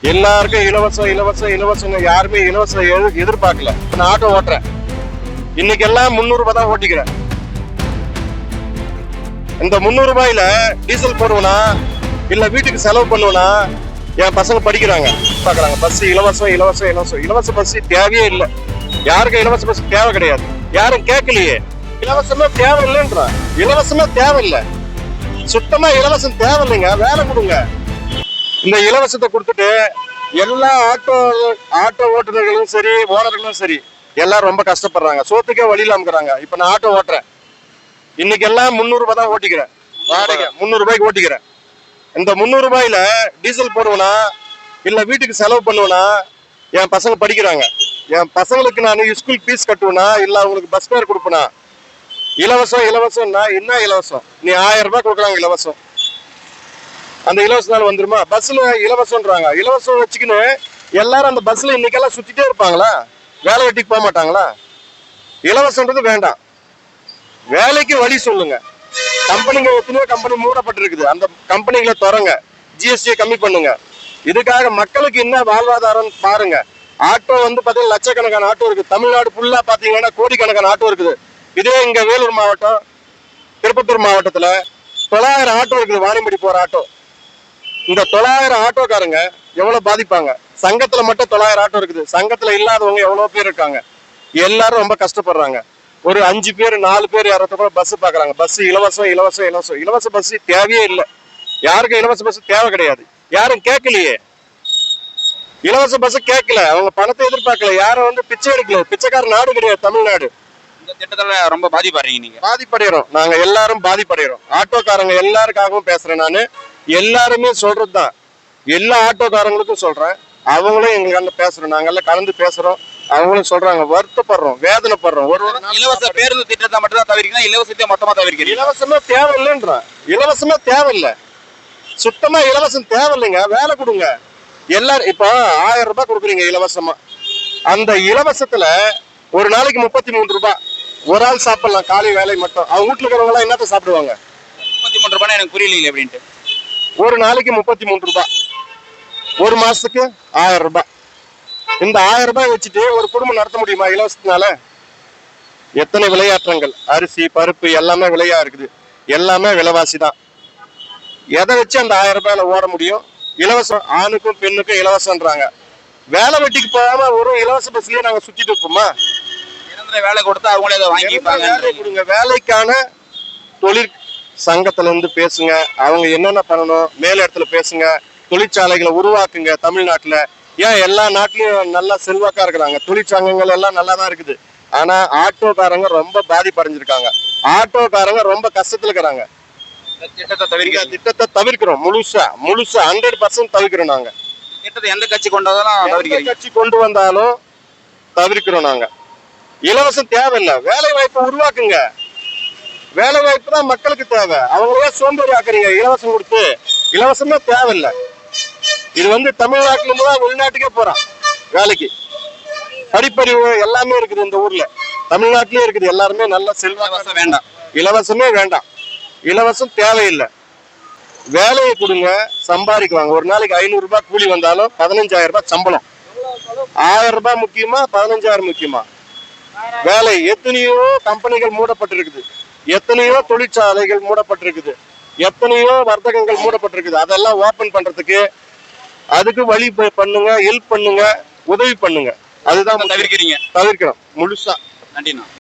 எல்லாருக்கும் இலவசம் இலவசம் இலவசம் யாருமே இலவசம் எதிர்பார்க்கல. நான் ஆட்டோ ஓட்டுறேன், இன்னைக்கு எல்லாம் 300 ரூபாய் தான் ஓட்டிக்கிறேன். இந்த 300 ரூபாயில டீசல் போடுவனா இல்ல வீட்டுக்கு செலவு பண்ணுவனா என் பசங்க படிக்கிறாங்க பாக்குறாங்க. பஸ் இலவசம் இலவசம் இலவசம் இலவச பஸ் தேவையே இல்லை. யாருக்கும் இலவச பஸ் தேவை கிடையாது, யாரும் கேட்கலையே. இலவசமா தேவை இல்லைன்றா, இலவசமா தேவையில்லை, சுத்தமா இலவசம் தேவையில்லைங்க. வேலை கொடுங்க. இந்த இலவசத்தை கொடுத்துட்டு எல்லா ஆட்டோ ஓட்டுநர்களும் சரி ஓனர்களும் சரி எல்லாரும் ரொம்ப கஷ்டப்படுறாங்க, சோத்துக்கே வழி இல்லாம. இப்ப நான் ஆட்டோ ஓட்டுறேன், இன்னைக்கு எல்லாம் 300 ரூபாய் தான் ஓட்டிக்கிறேன். வாடகை 300 ரூபாய்க்கு ஓட்டிக்கிறேன். இந்த 300 ரூபாயில டீசல் போடுவனா இல்ல வீட்டுக்கு செலவு பண்ணுவனா என் பசங்க படிக்கிறாங்க. என் பசங்களுக்கு நான் ஸ்கூல் ஃபீஸ் கட்டுவேனா இல்ல அவங்களுக்கு பஸ் ஃபேர் கொடுப்பேனா? இலவசம் இலவசம்னா என்ன இலவசம்? நீ 1000 ரூபாய் கொடுக்குறாங்க இலவசம், அந்த இலவசனால வந்துருமா? பஸ்ல இலவசம்ன்றாங்க. இலவசம் வச்சுக்கின்னு எல்லாரும் அந்த பஸ்ல இன்னைக்கெல்லாம் சுத்திட்டே இருப்பாங்களா? வேலை வெட்டிக்கு போக மாட்டாங்களா? இலவசம்ன்றது வேண்டாம், வேலைக்கு வழி சொல்லுங்க. கம்பெனிங்க எத்தனையோ கம்பெனி மூடப்பட்டிருக்குது, அந்த கம்பெனிகளை திறங்க, ஜிஎஸ்டியை கம்மி பண்ணுங்க. இதுக்காக மக்களுக்கு என்ன வாழ்வாதாரம் பாருங்க. ஆட்டோ வந்து பாத்தீங்கன்னா லட்சக்கணக்கான ஆட்டோ இருக்கு. தமிழ்நாடு ஃபுல்லா பாத்தீங்கன்னா கோடிக்கணக்கான ஆட்டோ இருக்குது. இதே இங்க வேலூர் மாவட்டம், திருப்பத்தூர் மாவட்டத்துல 900 ஆட்டோ இருக்குது, வாணியம்படி போற ஆட்டோ. இந்த 900 ஆட்டோக்காரங்க எவ்வளவு பாதிப்பாங்க? சங்கத்துல மட்டும் 900 ஆட்டோ இருக்குது, சங்கத்துல இல்லாதவங்க எவ்வளவு பேர் இருக்காங்க. எல்லாரும் ரொம்ப கஷ்டப்படுறாங்க. ஒரு 5 பேர் 4 பேர் யாரத்த கூட பஸ் பாக்குறாங்க. பஸ் இலவசம் இலவசம் இலவசம் இலவச பஸ் தேவையே இல்லை. யாருக்கும் இலவச பஸ் தேவை கிடையாது, யாரும் கேட்கலையே. இலவச பஸ் கேட்கல, அவங்க பணத்தை எதிர்பார்க்கல, யாரும் வந்து பிச்சை எடுக்கல. பிச்சைக்கார நாடு கிடையாது தமிழ்நாடு. இந்த திட்டத்துல ரொம்ப பாதிப்படுறீங்க நீங்க. பாதிப்படைகிறோம், நாங்க எல்லாரும் பாதிப்படைகிறோம். ஆட்டோக்காரங்க எல்லாருக்காகவும் பேசுறேன் நானு. எல்லாருமே சொல்றதுதான், எல்லா ஆட்டோக்காரங்களுக்கும் சொல்றேன். அவங்களும் எங்களுக்கு பேசுறோம், நாங்க எல்லாம் கலந்து பேசுறோம். அவங்களும் சொல்றாங்க, வருத்தப்படுறோம், வேதனைப்படுறோம். ஒரு இலவச பேருந்து திட்டத்தை மட்டும் தான் தவிர்க்கிறீங்க, இலவசத்தை மொத்தமா தவிர்க்கிறீங்க. இலவசமா தேவையில்லைன்றான், இலவசமா தேவையில்லை, சுத்தமா இலவசம் தேவையில்லைங்க. வேலை கொடுங்க. எல்லாரும் இப்ப 1000 ரூபாய் கொடுக்குறீங்க இலவசமா. அந்த இலவசத்துல ஒரு நாளைக்கு 33 ரூபாய் ஒரு ஆள் சாப்பிடலாம், காலை வேலை மட்டும். அவங்க வீட்டுல இருக்கிறவங்க எல்லாம் என்னத்த சாப்பிடுவாங்க? 33 ரூபாய் எனக்கு புரியல அப்படின்ட்டு. ஒரு நாளைக்கு 33 ரூபாய், ஒரு மாசத்துக்கு 1000 ரூபாய். இந்த 1000 ரூபாய் வச்சுட்டு ஒரு குடும்பம் நடத்த முடியுமா இலவசத்தினால? எத்தனை விளையாட்டங்கள், அரிசி பருப்பு எல்லாமே விலையா இருக்குது, எல்லாமே விலைவாசி தான். எதை வச்சு அந்த 1000 ரூபாயில ஓட முடியும்? இலவசம், ஆணுக்கும் பெண்ணுக்கும் இலவசம்ன்றாங்க. வேலை வெட்டிக்கு போகாம ஒரு இலவச பஸ்லயே நாங்க சுத்திட்டு இருப்போமா? நிரந்தர வேலை கொடுத்தா அவங்களே அதை வாங்கிப்பாங்க. வேலை கொடுங்க. வேலைக்கான தொழிற் சங்கத்துல இருந்து பேசுங்க, அவங்க என்னென்ன பண்ணணும் மேல இடத்துல பேசுங்க. தொழிற்சாலைகளை உருவாக்குங்க தமிழ்நாட்டுல. ஏன் எல்லா நாட்டிலயும் நல்லா செல்வாக்கா இருக்கிறாங்க, தொழிற்சங்கங்கள் எல்லாம் நல்லா தான் இருக்குது. ஆனா ஆட்டோக்காரங்க ரொம்ப பாதிப்படைஞ்சிருக்காங்க, ஆட்டோக்காரங்க ரொம்ப கஷ்டத்துல இருக்கிறாங்க. திட்டத்தை தவிர்க்கிறோம், முழுசா 100% தவிர்க்கிறோம். நாங்க திட்டத்தை எந்த கட்சி கொண்டு வந்தாலும் கட்சி கொண்டு வந்தாலும் தவிர்க்கிறோம். நாங்க இலவசம் தேவையில்லை, வேலை வாய்ப்பு உருவாக்குங்க. வேலை வாய்ப்பு தான் மக்களுக்கு தேவை. அவங்களே சோம்பேறி ஆக்குறீங்க இலவசம் கொடுத்து. இலவசமே தேவையில்லை. இது வந்து தமிழ்நாட்டுல இருந்து தான் வெளிநாட்டுக்கே போறான் வேலைக்கு. படிப்பறிவு எல்லாமே இருக்குது இந்த ஊர்ல, தமிழ்நாட்டிலே இருக்குது. எல்லாருமே நல்ல செல்வாக்கு. வேண்டாம், இலவசமே வேண்டாம், இலவசம் தேவையில்லை. வேலையை கொடுங்க, சம்பாதிக்குவாங்க. ஒரு நாளைக்கு 500 ரூபாய் கூலி வந்தாலும் 15,000 ரூபாய் சம்பளம். 1000 ரூபாய் முக்கியமா 15,000 முக்கியமா? வேலை எத்தனையோ கம்பெனிகள் மூடப்பட்டிருக்குது, எத்தனையோ தொழிற்சாலைகள் மூடப்பட்டிருக்குது, எத்தனையோ வர்த்தகங்கள் மூடப்பட்டிருக்குது. அதெல்லாம் ஓபன் பண்றதுக்கு அதுக்கு வழி பண்ணுங்க, ஹெல்ப் பண்ணுங்க, உதவி பண்ணுங்க. அதுதான் தவிர்க்கிறீங்க. தவிர்க்கிறோம் முழுசா. நன்றிண்ணா.